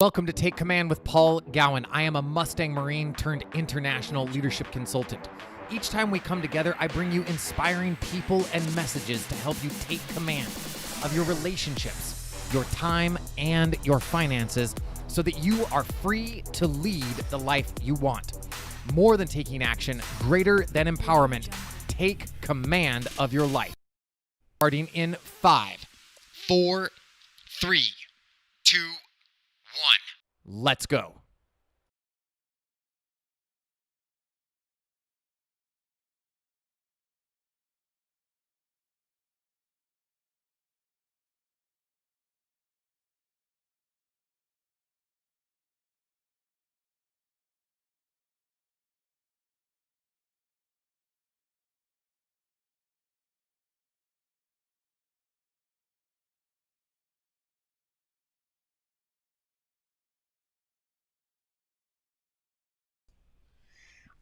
Welcome to Take Command with Paul Gowin. I am a Mustang Marine turned international leadership consultant. Each time we come together, I bring you inspiring people and messages to help you take command of your relationships, your time, and your finances so that you are free to lead the life you want. More than taking action, greater than empowerment, take command of your life. Starting in 5, 4, 3, 2, 1. Let's go.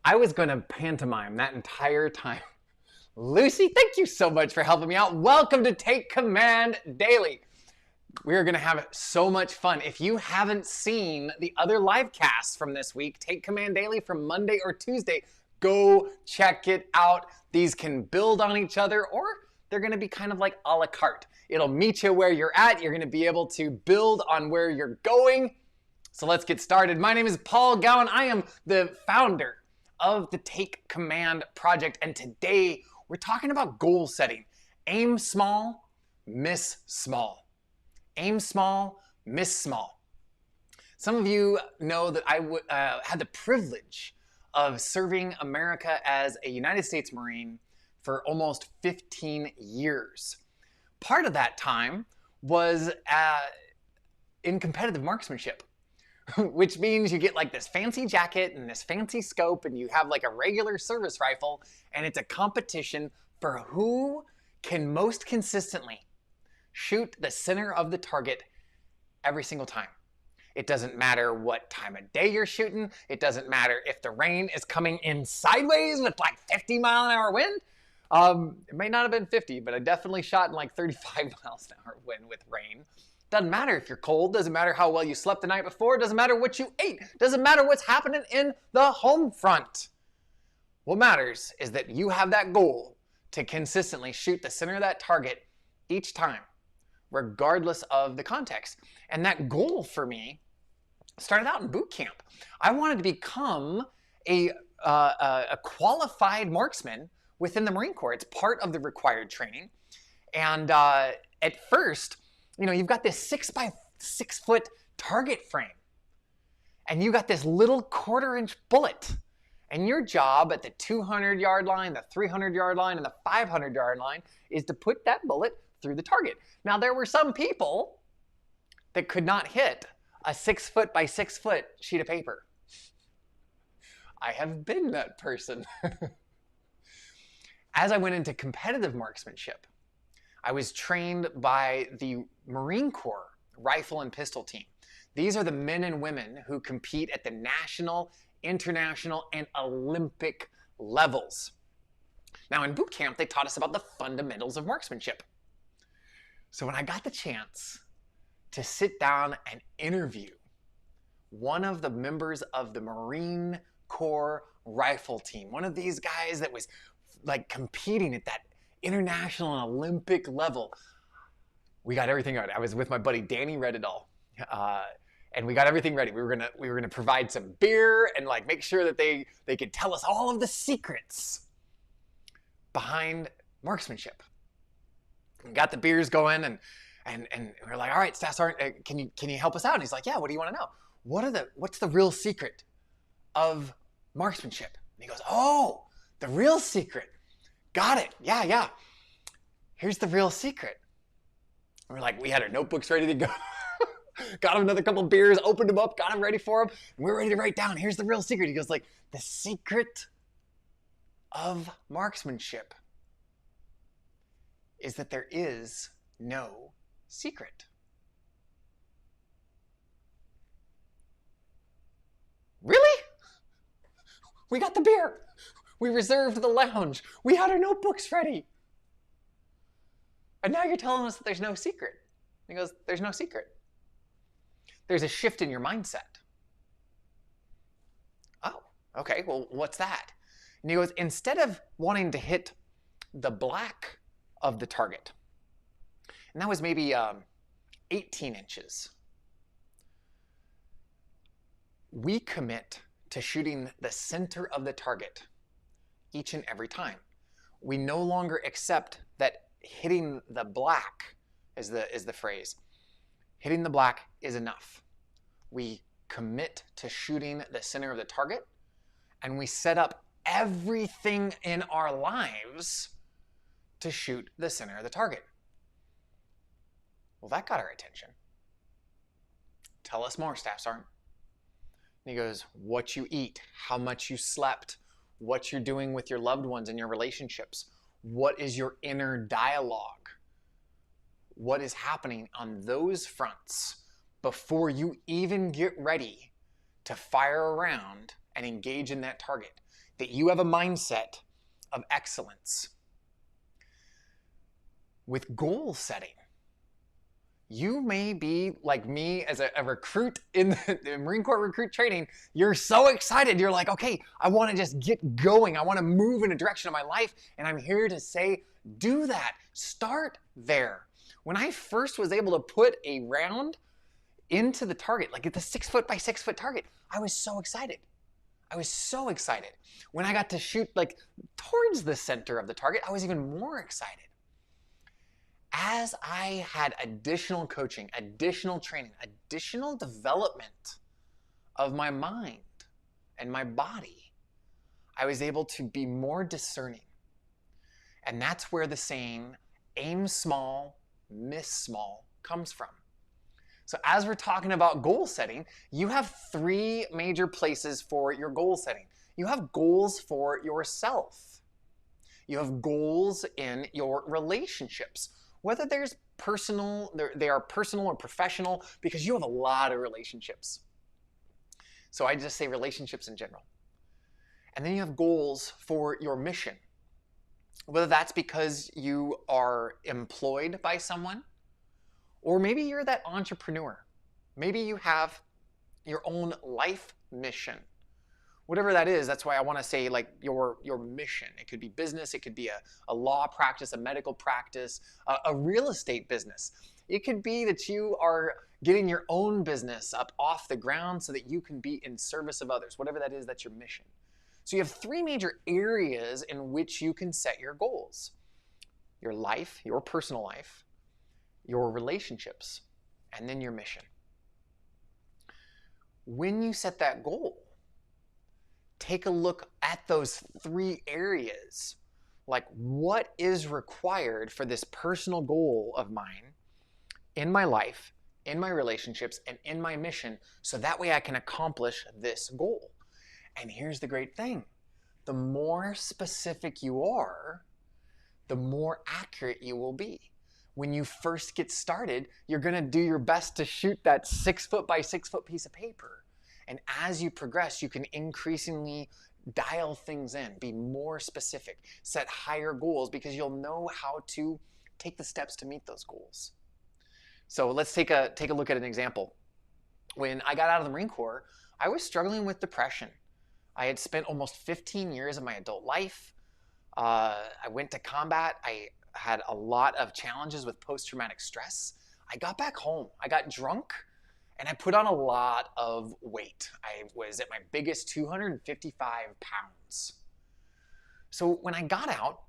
I was going to pantomime that entire time. Lucy, thank you so much for helping me out. Welcome to Take Command Daily. We're going to have so much fun. If you haven't seen the other live casts from this week, Take Command Daily from Monday or Tuesday, go check it out. These can build on each other, or they're going to be kind of like a la carte. It'll meet you where you're at. You're going to be able to build on where you're going. So let's get started. My name is Paul Gowin. I am the founder of the Take Command project, and today we're talking about goal setting. Aim small, miss small. Aim small, miss small. Some of you know that I had the privilege of serving America as a United States Marine for almost 15 years. Part of that time was in competitive marksmanship, which means you get like this fancy jacket and this fancy scope, and you have like a regular service rifle, and it's a competition for who can most consistently shoot the center of the target every single time. It doesn't matter what time of day you're shooting. It doesn't matter if the rain is coming in sideways with like 50-mile-an-hour wind. It may not have been 50, but I definitely shot in like 35 miles an hour wind with rain. Doesn't matter if you're cold, doesn't matter how well you slept the night before, doesn't matter what you ate, doesn't matter what's happening in the home front. What matters is that you have that goal to consistently shoot the center of that target each time, regardless of the context. And that goal for me started out in boot camp. I wanted to become a qualified marksman within the Marine Corps. It's part of the required training. And at first, you know, you've got this 6 by 6 foot target frame, and you got this little 1/4-inch bullet, and your job at the 200-yard line, the 300-yard line, and the 500-yard line is to put that bullet through the target. Now, there were some people that could not hit a 6 foot by 6 foot sheet of paper. I have been that person. As I went into competitive marksmanship, I was trained by the Marine Corps Rifle and Pistol Team. These are the men and women who compete at the national, international, and Olympic levels. Now, in boot camp, they taught us about the fundamentals of marksmanship. So when I got the chance to sit down and interview one of the members of the Marine Corps Rifle Team, one of these guys that was like competing at that international and Olympic level, we got everything out. I was with my buddy Danny Redidall, and we got everything ready. We were gonna provide some beer and like make sure that they could tell us all of the secrets behind marksmanship. We got the beers going, and we're like, all right, Staff Sergeant, can you help us out? And he's like, yeah. What do you want to know? What's the real secret of marksmanship? And he goes, oh, the real secret. Got it. Yeah. Here's the real secret. And we're like, we had our notebooks ready to go. Got him another couple of beers, opened them up, got him ready for him. And we're ready to write down, here's the real secret. He goes like, the secret of marksmanship is that there is no secret. Really? We got the beer. We reserved the lounge. We had our notebooks ready. And now you're telling us that there's no secret. He goes, there's no secret. there's a shift in your mindset. Oh, okay, well, what's that? And he goes, instead of wanting to hit the black of the target, and that was maybe 18 inches, we commit to shooting the center of the target each and every time. We no longer accept that hitting the black is the phrase. Hitting the black is enough. We commit to shooting the center of the target, and we set up everything in our lives to shoot the center of the target. Well, that got our attention. Tell us more, Staff Sergeant. And he goes, what you eat, how much you slept, what you're doing with your loved ones and your relationships. What is your inner dialogue? What is happening on those fronts before you even get ready to fire around and engage in that target? That you have a mindset of excellence. With goal setting, you may be like me as a recruit in the Marine Corps recruit training. You're so excited. You're like, okay, I want to just get going. I want to move in a direction of my life. And I'm here to say, do that. Start there. When I first was able to put a round into the target, like at the 6 foot by 6 foot target, I was so excited. I was so excited. When I got to shoot like towards the center of the target, I was even more excited. As I had additional coaching, additional training, additional development of my mind and my body, I was able to be more discerning. And that's where the saying, aim small, miss small, comes from. So as we're talking about goal setting, you have 3 major places for your goal setting. You have goals for yourself. You have goals in your relationships. Whether there's personal, they are personal or professional, because you have a lot of relationships. So I just say relationships in general. And then you have goals for your mission. Whether that's because you are employed by someone, or maybe you're that entrepreneur. Maybe you have your own life mission. Whatever that is, that's why I want to say like your mission. It could be business, it could be a law practice, a medical practice, a real estate business. It could be that you are getting your own business up off the ground so that you can be in service of others. Whatever that is, that's your mission. So you have 3 major areas in which you can set your goals. Your life, your personal life, your relationships, and then your mission. When you set that goal, take a look at those 3 areas. Like, what is required for this personal goal of mine in my life, in my relationships, and in my mission, so that way I can accomplish this goal. And here's the great thing. The more specific you are, the more accurate you will be. When you first get started, you're going to do your best to shoot that 6 foot by 6 foot piece of paper. And as you progress, you can increasingly dial things in, be more specific, set higher goals, because you'll know how to take the steps to meet those goals. So let's take a look at an example. When I got out of the Marine Corps, I was struggling with depression. I had spent almost 15 years of my adult life. I went to combat. I had a lot of challenges with post-traumatic stress. I got back home. I got drunk. And I put on a lot of weight. I was at my biggest 255 pounds. So when I got out,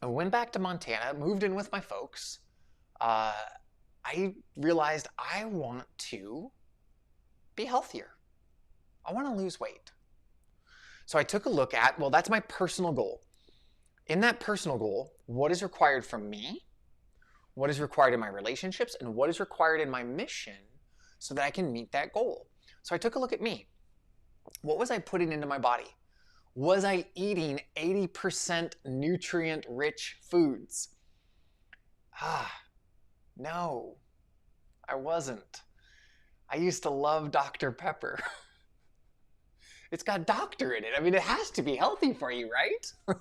I went back to Montana, moved in with my folks. I realized I want to be healthier. I want to lose weight. So I took a look at, well, that's my personal goal. In that personal goal, what is required from me? What is required in my relationships? And what is required in my mission, so that I can meet that goal? So I took a look at me. What was I putting into my body? Was I eating 80% nutrient-rich foods? No, I wasn't. I used to love Dr. Pepper. It's got doctor in it. I mean, it has to be healthy for you, right?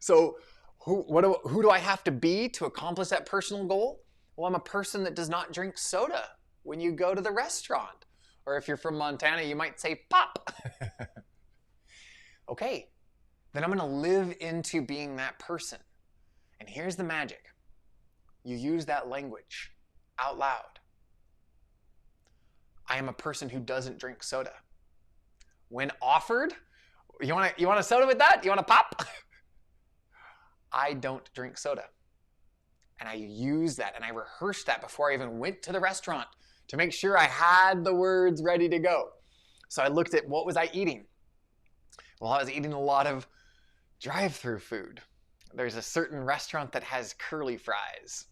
So who do I have to be to accomplish that personal goal? Well, I'm a person that does not drink soda when you go to the restaurant. Or if you're from Montana, you might say pop. Okay, then I'm going to live into being that person. And here's the magic. You use that language out loud. I am a person who doesn't drink soda. When offered, you want a soda with that? You want a pop? I don't drink soda. And I use that and I rehearsed that before I even went to the restaurant to make sure I had the words ready to go. So I looked at what was I eating. Well, I was eating a lot of drive-through food. There's a certain restaurant that has curly fries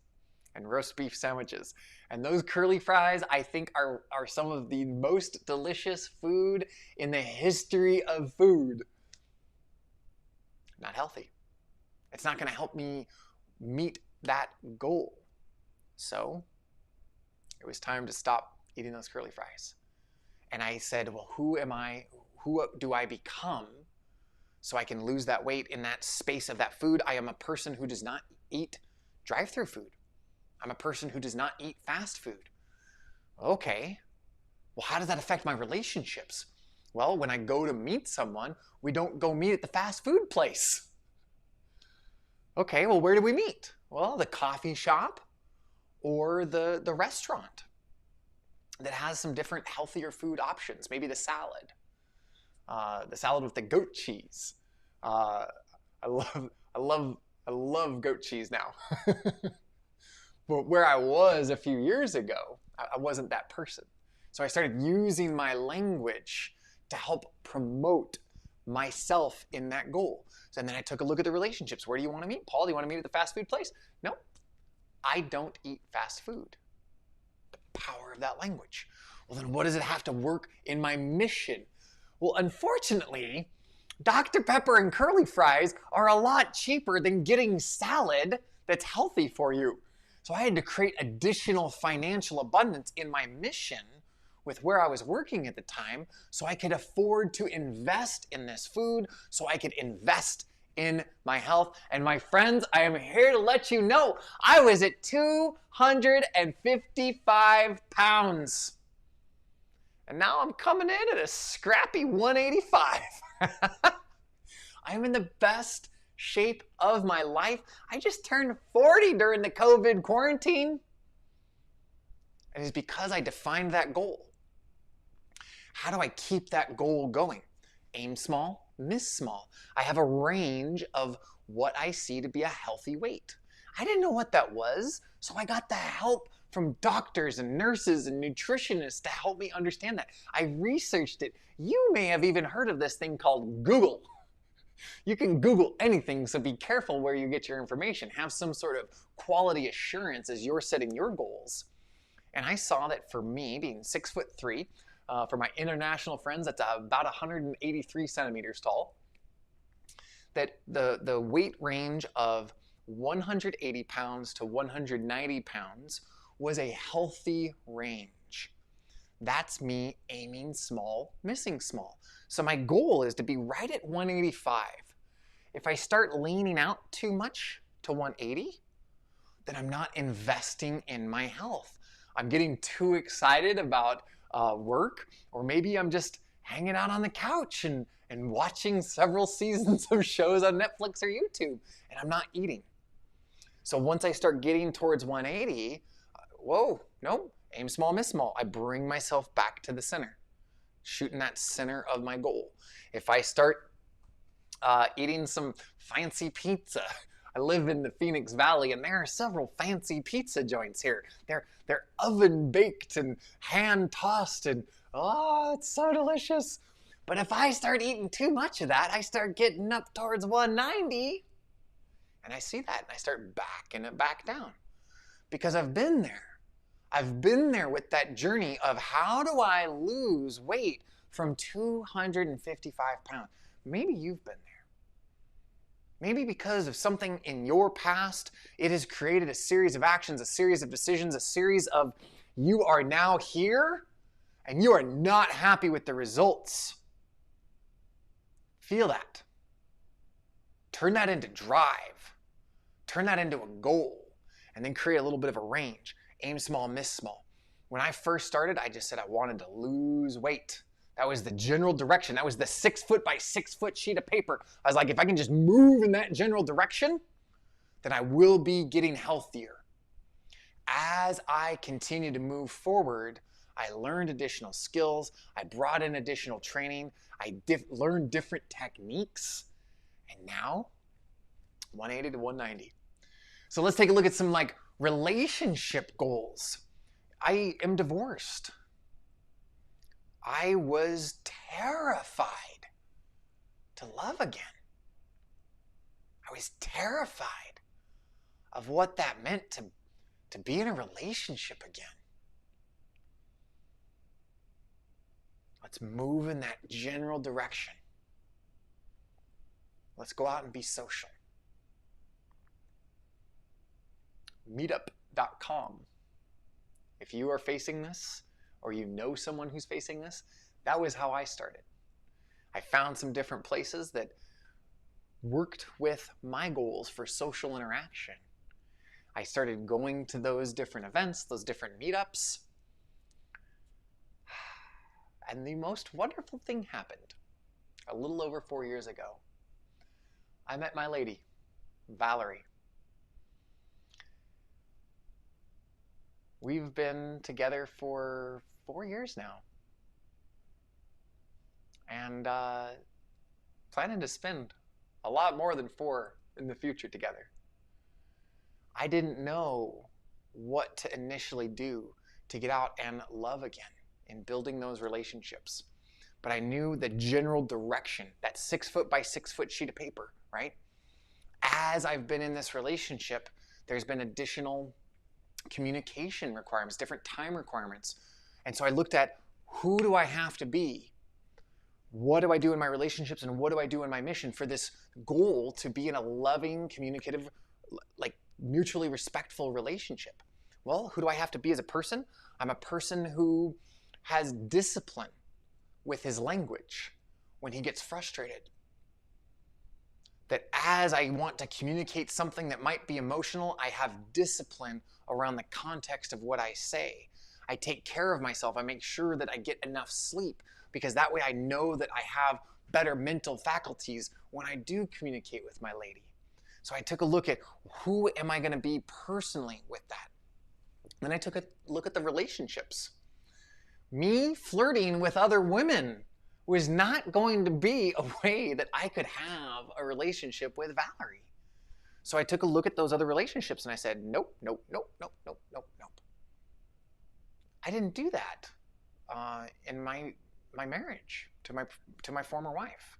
and roast beef sandwiches. And those curly fries, I think, are some of the most delicious food in the history of food. Not healthy. It's not going to help me meet that goal. So it was time to stop eating those curly fries. And I said, well, who am I? Who do I become so I can lose that weight in that space of that food? I am a person who does not eat drive-through food. I'm a person who does not eat fast food. Okay, well, how does that affect my relationships? Well, when I go to meet someone, we don't go meet at the fast food place. Okay, well, where do we meet? Well, the coffee shop or the restaurant that has some different healthier food options. Maybe the salad with the goat cheese. I love goat cheese now. But where I was a few years ago, I wasn't that person. So I started using my language to help promote myself in that goal. And then I took a look at the relationships. Where do you want to meet? Paul, do you want to meet at the fast food place? No, I don't eat fast food. The power of that language. Well, then what does it have to work in my mission? Well, unfortunately, Dr. Pepper and curly fries are a lot cheaper than getting salad that's healthy for you. So I had to create additional financial abundance in my mission with where I was working at the time so I could afford to invest in this food, so I could invest in my health. And my friends, I am here to let you know I was at 255 pounds. And now I'm coming in at a scrappy 185. I'm in the best shape of my life. I just turned 40 during the COVID quarantine. And it's because I defined that goal. How do I keep that goal going? Aim small, miss small. I have a range of what I see to be a healthy weight. I didn't know what that was, so I got the help from doctors and nurses and nutritionists to help me understand that. I researched it. You may have even heard of this thing called Google. You can Google anything, so be careful where you get your information. Have some sort of quality assurance as you're setting your goals. And I saw that for me, being 6'3", for my international friends, that's about 183 centimeters tall, that the weight range of 180 pounds to 190 pounds was a healthy range. That's me aiming small, missing small. So my goal is to be right at 185. If I start leaning out too much to 180, then I'm not investing in my health. I'm getting too excited about work, or maybe I'm just hanging out on the couch and watching several seasons of shows on Netflix or YouTube, and I'm not eating. So once I start getting towards 180, aim small, miss small. I bring myself back to the center, shooting that center of my goal. If I start eating some fancy pizza, I live in the Phoenix Valley, and there are several fancy pizza joints here. They're oven baked and hand tossed, and oh, it's so delicious. But if I start eating too much of that, I start getting up towards 190, and I see that, and I start backing it back down, because I've been there. I've been there with that journey of how do I lose weight from 255 pounds. Maybe you've been there. Maybe because of something in your past, it has created a series of actions, a series of decisions, a series of you are now here and you are not happy with the results. Feel that. Turn that into drive. Turn that into a goal, and then create a little bit of a range. Aim small, miss small. When I first started, I just said I wanted to lose weight. That was the general direction. That was the 6 foot by 6 foot sheet of paper. I was like, if I can just move in that general direction, then I will be getting healthier. As I continued to move forward, I learned additional skills. I brought in additional training. I learned different techniques. And now, 180 to 190. So let's take a look at some like relationship goals. I am divorced. I was terrified to love again. I was terrified of what that meant to be in a relationship again. Let's move in that general direction. Let's go out and be social. Meetup.com. If you are facing this, or you know someone who's facing this, that was how I started. I found some different places that worked with my goals for social interaction. I started going to those different events, those different meetups. And the most wonderful thing happened a little over 4 years ago. I met my lady, Valerie. We've been together for 4 years now. And planning to spend a lot more than 4 in the future together. I didn't know what to initially do to get out and love again in building those relationships. But I knew the general direction, that 6 foot by 6 foot sheet of paper, right? As I've been in this relationship, there's been additional communication requirements, different time requirements. And so I looked at, who do I have to be? What do I do in my relationships, and what do I do in my mission for this goal to be in a loving, communicative, like mutually respectful relationship? Well, who do I have to be as a person? I'm a person who has discipline with his language when he gets frustrated. That as I want to communicate something that might be emotional, I have discipline around the context of what I say. I take care of myself. I make sure that I get enough sleep, because that way I know that I have better mental faculties when I do communicate with my lady. So I took a look at, who am I going to be personally with that? Then I took a look at the relationships. Me flirting with other women was not going to be a way that I could have a relationship with Valerie. So I took a look at those other relationships and I said, nope, nope, nope, nope, nope, nope, nope. I didn't do that in my marriage to my former wife.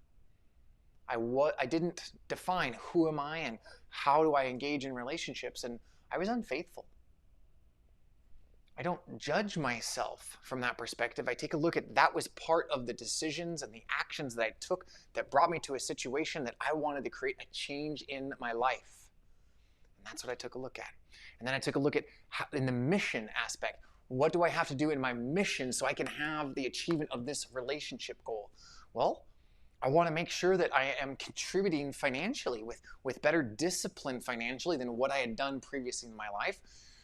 I didn't define who am I and how do I engage in relationships, and I was unfaithful. I don't judge myself from that perspective. I take a look at, that was part of the decisions and the actions that I took that brought me to a situation that I wanted to create a change in my life. And that's what I took a look at. And then I took a look at in the mission aspect. What do I have to do in my mission so I can have the achievement of this relationship goal? Well, I want to make sure that I am contributing financially with better discipline financially than what I had done previously in my life.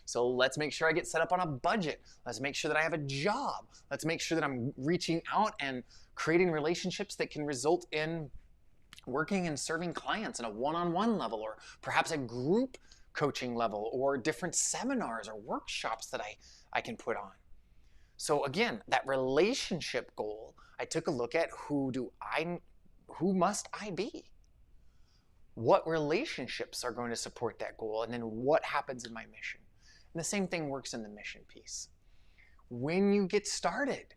So let's make sure I get set up on a budget. Let's make sure that I have a job. Let's make sure that I'm reaching out and creating relationships that can result in working and serving clients on a one-on-one level, or perhaps a group coaching level, or different seminars or workshops that I can put on. So again, that relationship goal, I took a look at, who must I be? What relationships are going to support that goal? And then what happens in my mission? And the same thing works in the mission piece. When you get started,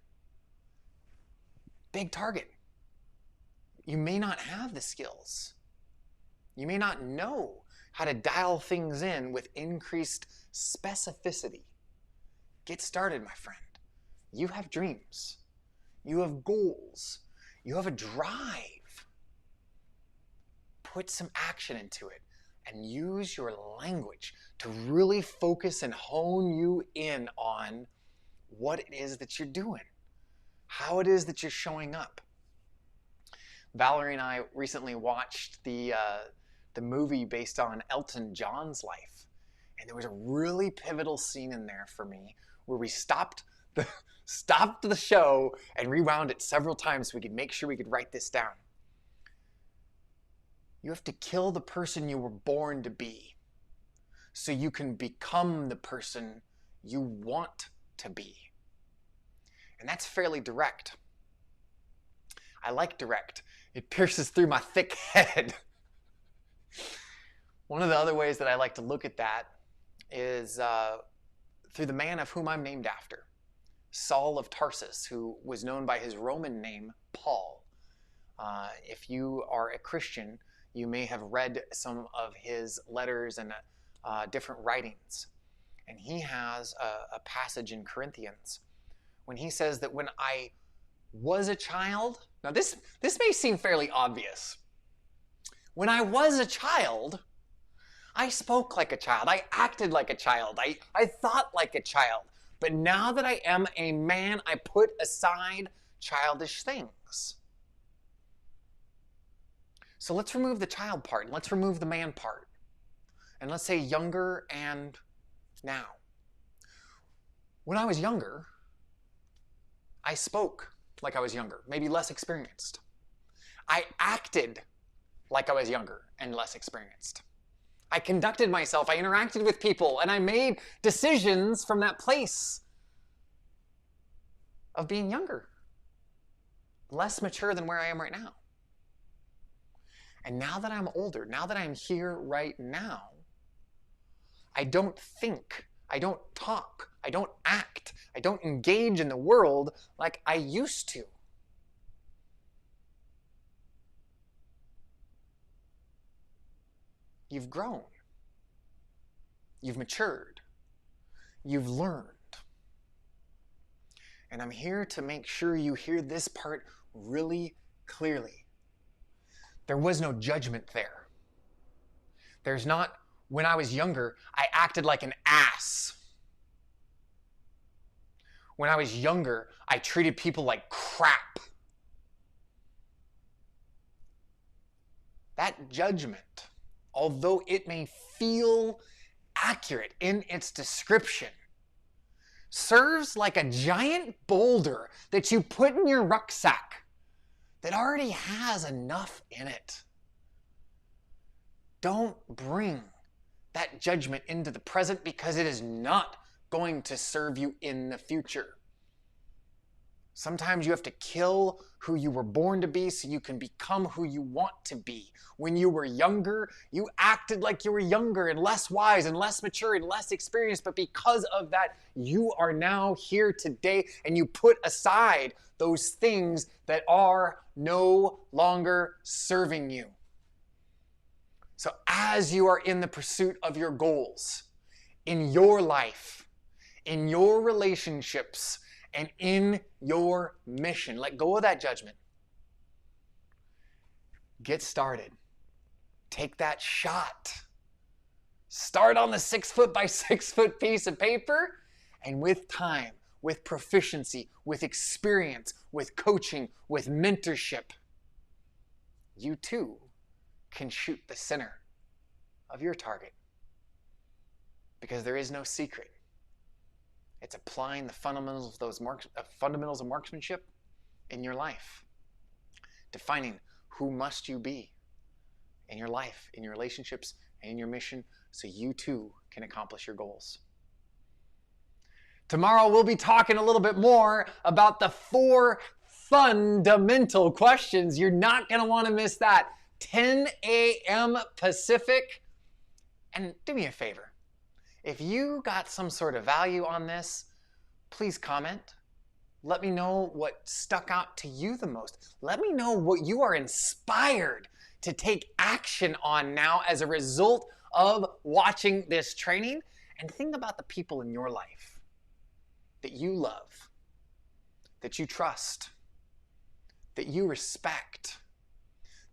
big target. You may not have the skills. You may not know how to dial things in with increased specificity. Get started, my friend. You have dreams. You have goals. You have a drive. Put some action into it and use your language to really focus and hone you in on what it is that you're doing, how it is that you're showing up. Valerie and I recently watched the movie based on Elton John's life, and there was a really pivotal scene in there for me where we stopped the show and rewound it several times so we could make sure we could write this down. You have to kill the person you were born to be so you can become the person you want to be. And that's fairly direct. I like direct. It pierces through my thick head. One of the other ways that I like to look at that is through the man of whom I'm named after, Saul of Tarsus, who was known by his Roman name, Paul. If you are a Christian, you may have read some of his letters and different writings. And he has a passage in Corinthians when he says that when I was a child, now this may seem fairly obvious. When I was a child, I spoke like a child. I acted like a child. I thought like a child. But now that I am a man, I put aside childish things. So let's remove the child part. And let's remove the man part. And let's say younger and now. When I was younger, I spoke like I was younger, maybe less experienced. I acted like I was younger and less experienced. I conducted myself, I interacted with people, and I made decisions from that place of being younger, less mature than where I am right now. And now that I'm older, now that I'm here right now, I don't think, I don't talk, I don't act, I don't engage in the world like I used to. You've grown. You've matured. You've learned. And I'm here to make sure you hear this part really clearly. There was no judgment there. There's not, when I was younger, I acted like an ass. When I was younger, I treated people like crap. That judgment, although it may feel accurate in its description, serves like a giant boulder that you put in your rucksack that already has enough in it. Don't bring that judgment into the present because it is not going to serve you in the future. Sometimes you have to kill who you were born to be so you can become who you want to be. When you were younger, you acted like you were younger and less wise and less mature and less experienced, but because of that, you are now here today and you put aside those things that are no longer serving you. So as you are in the pursuit of your goals, in your life, in your relationships, and in your mission, let go of that judgment. Get started. Take that shot. Start on the 6 foot by 6 foot piece of paper, and with time, with proficiency, with experience, with coaching, with mentorship, you too can shoot the center of your target. Because there is no secret. It's applying the fundamentals of marksmanship in your life. Defining who must you be in your life, in your relationships, and in your mission so you too can accomplish your goals. Tomorrow we'll be talking a little bit more about the 4 fundamental questions. You're not going to want to miss that. 10 a.m. Pacific. And do me a favor. If you got some sort of value on this, please comment. Let me know what stuck out to you the most. Let me know what you are inspired to take action on now as a result of watching this training. And think about the people in your life that you love, that you trust, that you respect.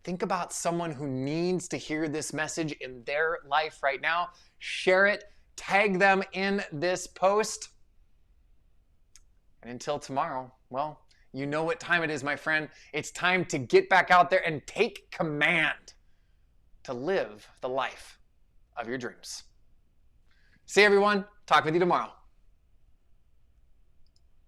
Think about someone who needs to hear this message in their life right now. Share it. Tag them in this post. And until tomorrow, well, you know what time it is, my friend. It's time to get back out there and take command to live the life of your dreams. See you, everyone. Talk with you tomorrow.